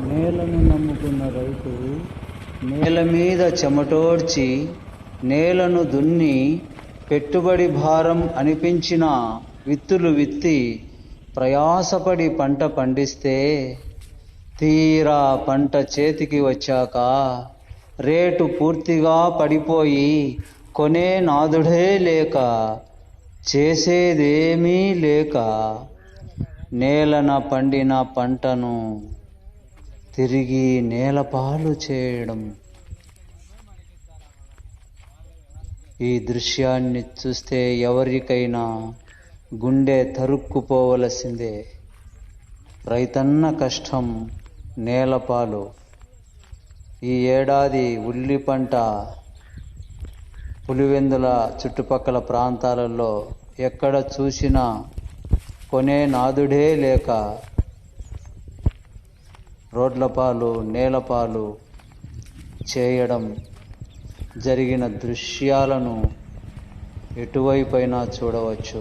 నేలను నమ్ముకున్న రైతు నేల మీద చెమటోడ్చి నేలను దున్ని పెట్టుబడి భారం అనిపించిన విత్తులు విత్తి ప్రయాసపడి పంట పండిస్తే తీరా పంట చేతికి వచ్చాక రేటు పూర్తిగా పడిపోయి కొనే నాదుడే లేక చేసేదేమీ లేక నేలన పండిన పంటను తిరిగి నేలపాలు చేయడం. ఈ దృశ్యాన్ని చూస్తే ఎవరికైనా గుండె తరుక్కుపోవలసిందే. రైతన్న కష్టం నేలపాలు. ఈ ఏడాది ఉల్లి పంట పులివెందుల చుట్టుపక్కల ప్రాంతాలలో ఎక్కడ చూసినా కొనే నాదుడే లేక రోడ్లపాలు నేలపాలు చేయడం జరిగిన దృశ్యాలను ఎటువైపైనా చూడవచ్చు.